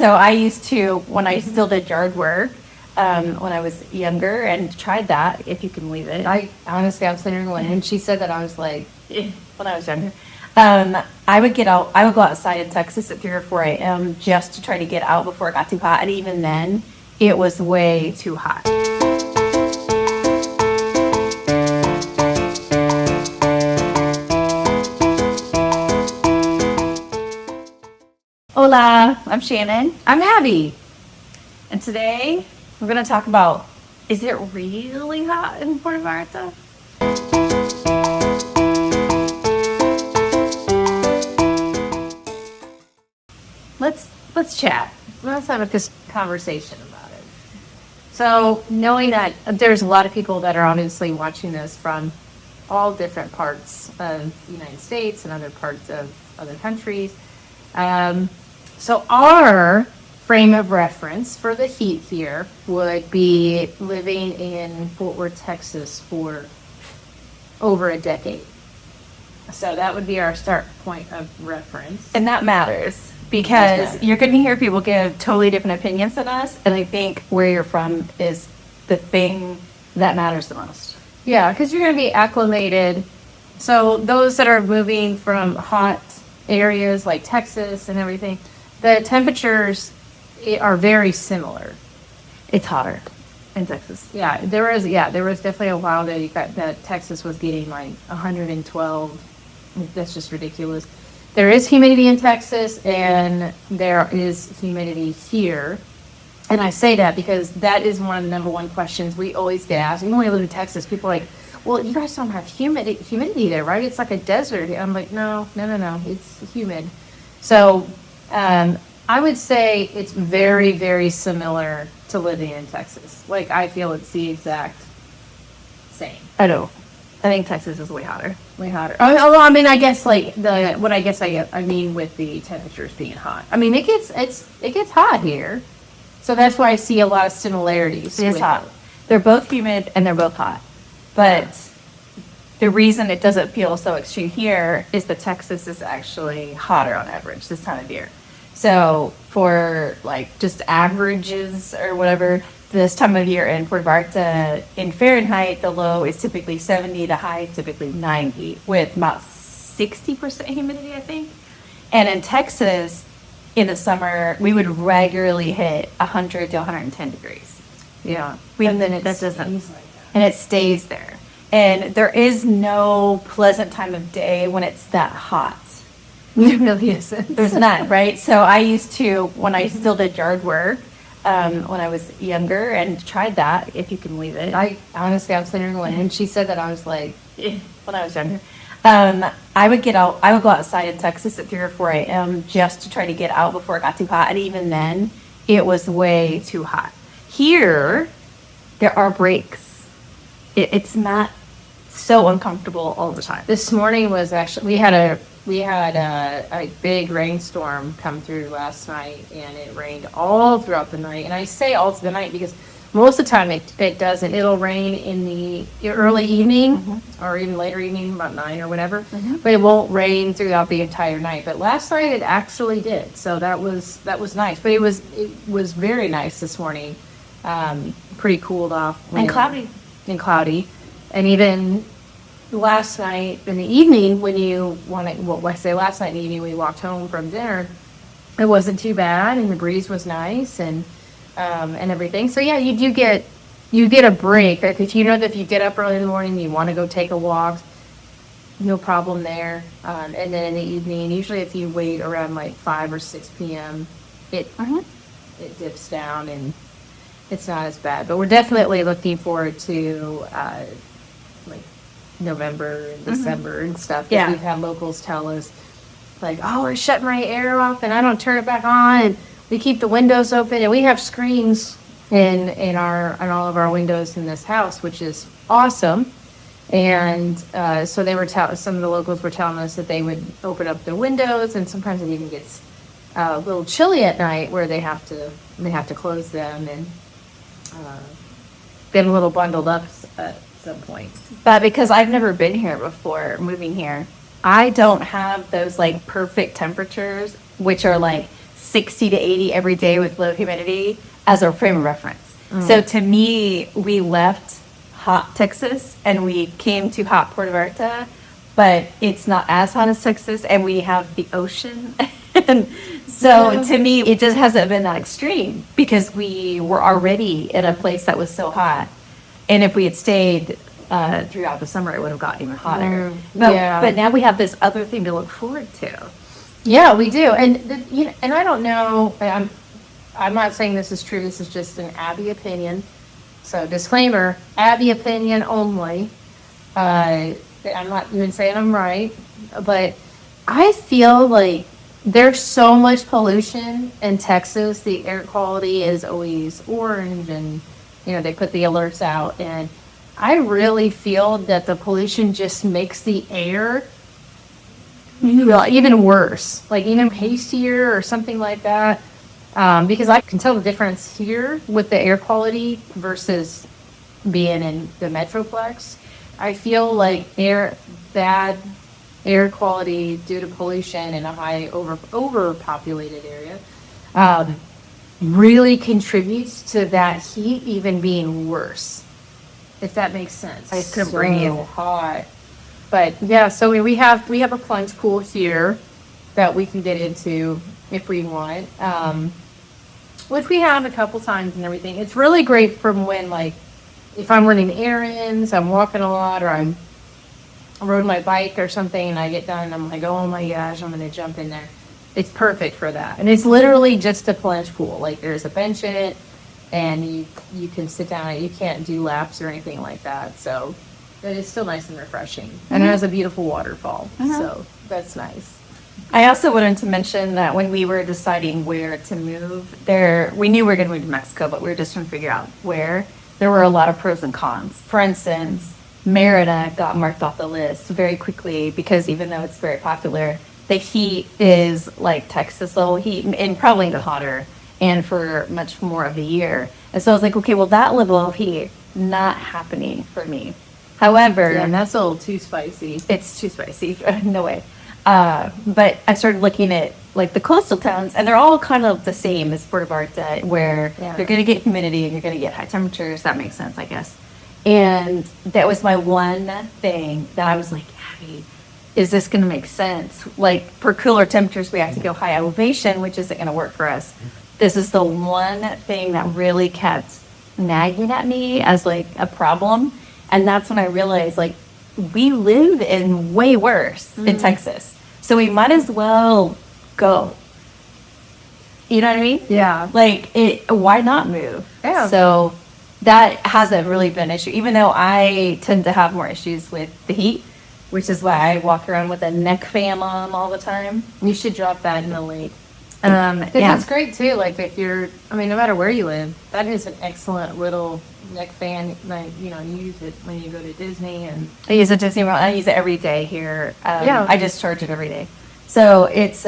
So I used to, when I still did yard work, when I was younger and tried that, if you can believe it. I honestly, I was sitting there when she said that, I was like, When I was younger. I would go outside in Texas at 3 or 4 a.m. just to try to get out before it got too hot. And even then, it was way too hot. Hola, I'm Shannon. I'm Abbey. And today, we're going to talk about, is it really hot in Puerto Vallarta? Let's chat. Let's have a conversation about it. So, knowing that there's a lot of people that are obviously watching this from all different parts of the United States and other parts of other countries. So our frame of reference for the heat here would be living in Fort Worth, Texas for over a decade. So that would be our start point of reference. And that matters because you're going to hear people give totally different opinions than us. And I think where you're from is the thing that matters the most. Yeah, because you're going to be acclimated. So those that are moving from hot areas like Texas and everything, the temperatures are very similar. It's hotter in Texas. Yeah, there was definitely a while that Texas was getting like 112. That's just ridiculous. There is humidity in Texas, and there is humidity here. And I say that because that is one of the number one questions we always get asked. Even when we live in Texas, people are like, well, you guys don't have humidity there, right? It's like a desert. I'm like, no, it's humid. So I would say it's very, very similar to living in Texas. Like, I feel it's the exact same. I know. I think Texas is way hotter. Way hotter. I mean, I guess like I mean with the temperatures being hot. I mean, it gets hot here. So that's why I see a lot of similarities. It is hot. They're both humid and they're both hot. But the reason it doesn't feel so extreme here is that Texas is actually hotter on average this time of year. So for like just averages or whatever, this time of year in Puerto Vallarta, in Fahrenheit, the low is typically 70, the high is typically 90, with about 60% humidity, I think. And in Texas, in the summer, we would regularly hit 100 to 110 degrees. Yeah. And then it stays there. And there is no pleasant time of day when it's that hot. There really isn't. There's none, right? So I used to, when I still did yard work, when I was younger and tried that, if you can believe it. I honestly, I was sitting there when she said that, I was like, when I was younger. I would go outside in Texas at 3 or 4 a.m. just to try to get out before it got too hot. And even then, it was way too hot. Here, there are breaks. It's not so uncomfortable all the time. This morning was actually, we had a big rainstorm come through last night, and it rained all throughout the night. And I say all through the night because most of the time it doesn't. It'll rain in the early evening or even later evening, about 9 or whatever. But it won't rain throughout the entire night. But last night it actually did. So that was nice. But it was very nice this morning. Pretty cooled off. And cloudy. And cloudy. And even last night in the evening I say last night in the evening when we walked home from dinner, it wasn't too bad, and the breeze was nice and everything. So yeah, you get a break. Like if you know that if you get up early in the morning, you want to go take a walk, no problem there. And then in the evening, usually if you wait around like 5 or 6 p.m., it dips down and it's not as bad. But we're definitely looking forward to like November and December and stuff. Yeah. We've had locals tell us like, oh, we're shutting my air off and I don't turn it back on, and we keep the windows open, and we have screens in all of our windows in this house, which is awesome. And so they were some of the locals were telling us that they would open up their windows, and sometimes it even gets a little chilly at night where they have to close them and get a little bundled up at some point. But because I've never been here before, moving here, I don't have those like perfect temperatures, which are like 60 to 80 every day with low humidity as our frame of reference. So to me, we left hot Texas and we came to hot Puerto Vallarta, but it's not as hot as Texas, and we have the ocean. And so to me, it just hasn't been that extreme because we were already in a place that was so hot. And if we had stayed throughout the summer, it would have gotten even hotter. But now we have this other thing to look forward to. Yeah, we do. And and I don't know, I'm not saying this is true. This is just an Abbey opinion. So disclaimer, Abbey opinion only. I'm not even saying I'm right, but I feel like there's so much pollution in Texas. The air quality is always orange, and they put the alerts out, and I really feel that the pollution just makes the air even worse, like even hastier or something like that. Because I can tell the difference here with the air quality versus being in the Metroplex. I feel like bad air quality due to pollution in a high overpopulated area really contributes to that heat even being worse, if that makes sense. I couldn't bring you hot. But yeah, so we have a plunge pool here that we can get into if we want, which we have a couple times and everything. It's really great from when, like, if I'm running errands, I'm walking a lot, or I rode my bike or something, and I get done and I'm like, oh my gosh, I'm going to jump in there. It's perfect for that. And it's literally just a plunge pool. Like, there's a bench in it, and you can sit down. You can't do laps or anything like that. So, but it's still nice and refreshing. And it has a beautiful waterfall. So that's nice. I also wanted to mention that when we were deciding where to move, we knew we were going to move to Mexico, but we were just trying to figure out where. There were a lot of pros and cons. For instance, Merida got marked off the list very quickly because even though it's very popular, the heat is like Texas level heat and probably even hotter, and for much more of the year. And so I was like, okay, well, that level of heat, not happening for me. However, and that's a little too spicy. It's too spicy. No way. But I started looking at like the coastal towns, and they're all kind of the same as Puerto Vallarta, where you're going to get humidity and you're going to get high temperatures. That makes sense, I guess. And that was my one thing that I was like, Abby, is this going to make sense? Like, for cooler temperatures, we have to go high elevation, which isn't going to work for us. This is the one thing that really kept nagging at me as like a problem. And that's when I realized, like, we live in way worse in Texas. So we might as well go. You know what I mean? Yeah. Like, why not move? Yeah. So that hasn't really been an issue, even though I tend to have more issues with the heat, which is why I walk around with a neck fan on all the time. You should drop that in the link. Yeah. That's great too. Like, if you're, no matter where you live, that is an excellent little neck fan. Like, you use it when you go to Disney. And I use a Disney World. I use it every day here. I just charge it every day. So it's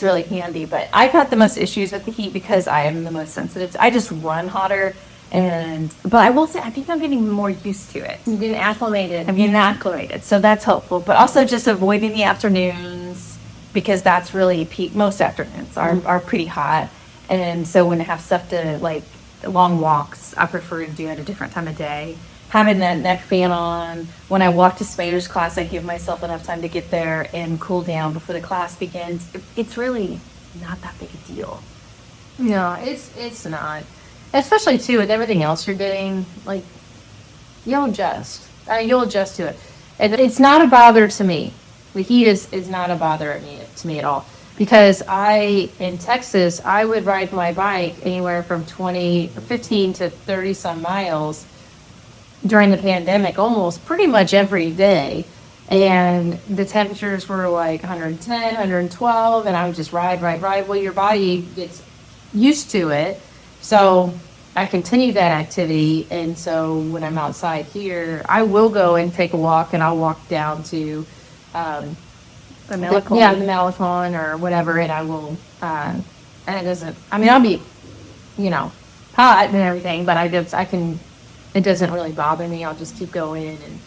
really handy. But I've had the most issues with the heat because I am the most sensitive. I just run hotter. But I will say, I think I'm getting more used to it. you're getting acclimated. I'm getting acclimated. So that's helpful. But also just avoiding the afternoons, because that's really peak. Most afternoons are pretty hot. And so when I have stuff to, like, long walks, I prefer to do it at a different time of day. Having that neck fan on. When I walk to Spader's class, I give myself enough time to get there and cool down before the class begins. It's really not that big a deal. No, it's not. Especially too with everything else you're doing, like, you'll adjust. You'll adjust to it. And it's not a bother to me. The heat is not a bother to me at all. Because in Texas, I would ride my bike anywhere from 15 to 30 some miles during the pandemic, almost pretty much every day. And the temperatures were like 110, 112, and I would just ride. Well, your body gets used to it. So I continue that activity. And so when I'm outside here, I will go and take a walk, and I'll walk down to The Malecon. the Malecon or whatever, and I will, and it doesn't, I'll be, hot and everything, but it doesn't really bother me. I'll just keep going. And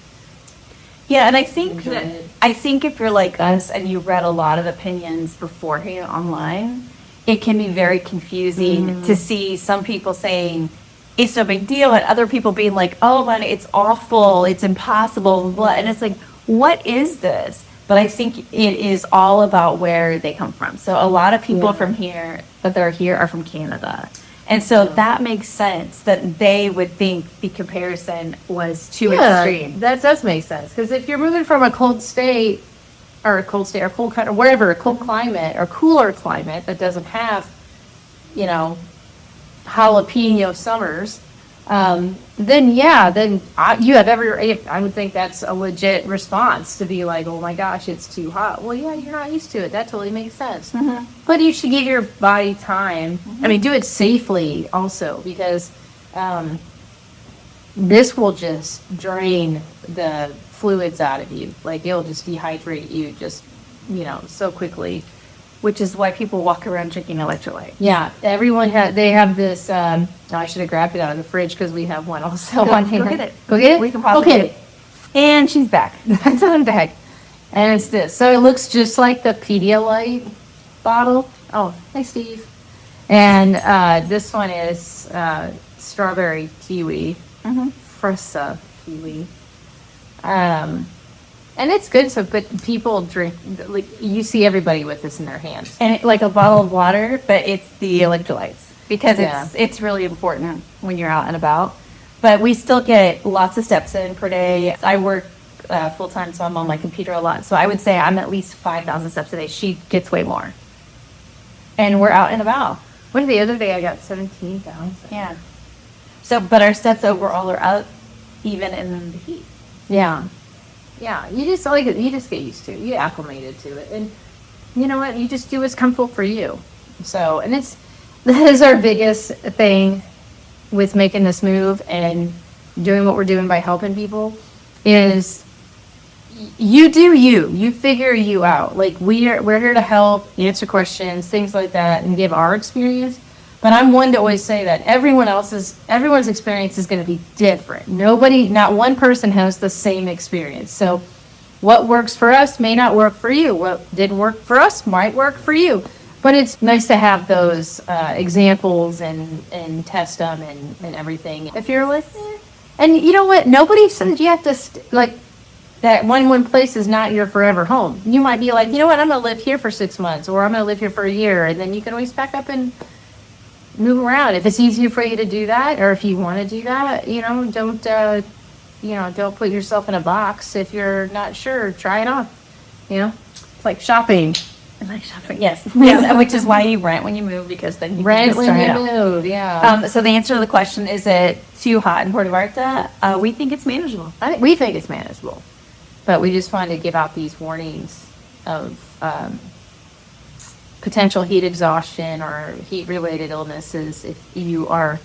Yeah, and I think if you're like us and you read a lot of opinions beforehand online, it can be very confusing to see some people saying it's no big deal and other people being like, oh man, it's awful, it's impossible, blah, blah. And it's like, what is this? But I think it is all about where they come from. So a lot of people from here that are here are from Canada. And so that makes sense that they would think the comparison was too extreme. That does make sense. Because if you're moving from a cold state, or cold country, or wherever, a cold climate or cooler climate that doesn't have, you know, jalapeno summers, then you have I would think that's a legit response to be like, oh my gosh, it's too hot. Well, yeah, you're not used to it. That totally makes sense. But you should give your body time. I mean, do it safely also, because this will just drain the fluids out of you. Like, it'll just dehydrate you just, so quickly. Which is why people walk around drinking electrolyte. Yeah, they have this, I should have grabbed it out of the fridge because we have one also on hand. Go get it. Go get it? We can possibly get it. And she's back. That's on back. And it's this. So it looks just like the Pedialyte bottle. Oh, hey, Steve. And this one is strawberry kiwi, fresa kiwi. And it's good, but people drink, like, you see everybody with this in their hands. And like a bottle of water, but it's the electrolytes. Because it's really important when you're out and about. But we still get lots of steps in per day. I work full-time, so I'm on my computer a lot. So I would say I'm at least 5,000 steps a day. She gets way more. And we're out and about. What the other day I got 17,000. Yeah. So, but our steps overall are up, even in the heat. Yeah. Yeah, you just get used to it. You get acclimated to it. And you know what? You just do what's comfortable for you. So, and that is our biggest thing with making this move and doing what we're doing by helping people is you do you. You figure you out. Like, we're here to help, answer questions, things like that, and give our experience. But I'm one to always say that everyone's experience is going to be different. Not one person has the same experience. So what works for us may not work for you. What didn't work for us might work for you. But it's nice to have those examples and test them and everything. If you're like, and you know what? Nobody says you have to, that one place is not your forever home. You might be like, you know what? I'm going to live here for 6 months, or I'm going to live here for a year. And then you can always pack up and move around. If it's easier for you to do that, or if you want to do that, don't put yourself in a box. If you're not sure, try it on. It's like shopping. Yes. Yes. Which is why you rent when you move, because then you Rent can just when try you it out. move, yeah. So the answer to the question, is it too hot in Puerto Vallarta? We think it's manageable. We think it's manageable, but we just wanted to give out these warnings of potential heat exhaustion or heat-related illnesses if you are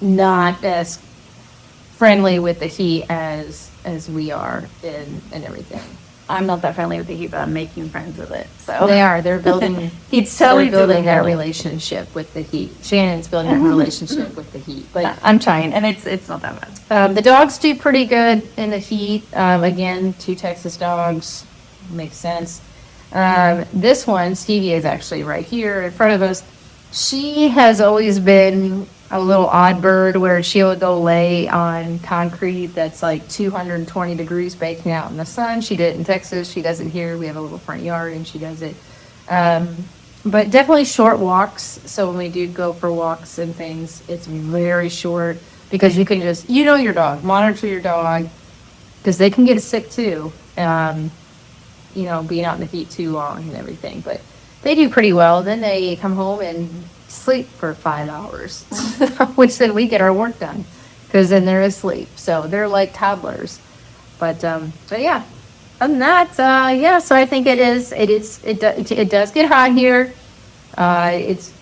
not as friendly with the heat as we are and everything. I'm not that friendly with the heat, but I'm making friends with it. So They're building. He's totally building their relationship with the heat. Shannon's building her relationship with the heat, but I'm trying, and it's not that bad. the dogs do pretty good in the heat. Again, 2 Texas dogs, makes sense. This one, Stevie, is actually right here in front of us. She has always been a little odd bird where she'll go lay on concrete that's like 220 degrees baking out in the sun. She did it in Texas. She does it here. We have a little front yard and she does it. But definitely short walks. So when we do go for walks and things, it's very short because you can just, your dog, monitor your dog because they can get sick too. Being out in the heat too long and everything, but they do pretty well. Then they come home and sleep for 5 hours, which then we get our work done because then they're asleep. So they're like toddlers. But yeah, other than that, so I think it does get hot here. It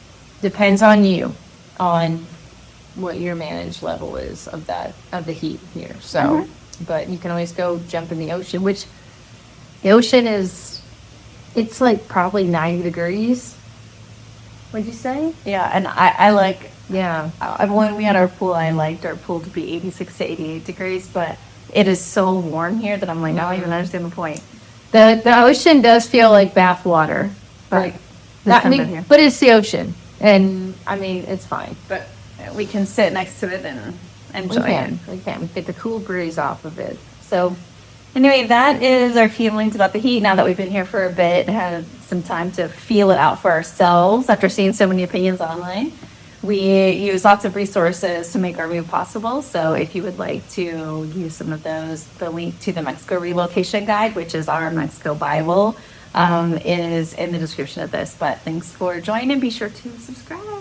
depends on you, on what your managed level is of the heat here. So, but you can always go jump in the ocean, which the ocean it's like probably 90 degrees. What'd you say? Yeah, and I like, Yeah. when we had our pool, I liked our pool to be 86 to 88 degrees, but it is so warm here that I'm like, I don't even understand the point. The ocean does feel like bath water. But this time of year. But it's the ocean, and I mean, it's fine. But we can sit next to it and enjoy it. We can get the cool breeze off of it. So anyway, that is our feelings about the heat now that we've been here for a bit, had some time to feel it out for ourselves after seeing so many opinions online. We use lots of resources to make our move possible. So if you would like to use some of those, the link to the Mexico Relocation Guide, which is our Mexico Bible, is in the description of this. But thanks for joining. Be sure to subscribe.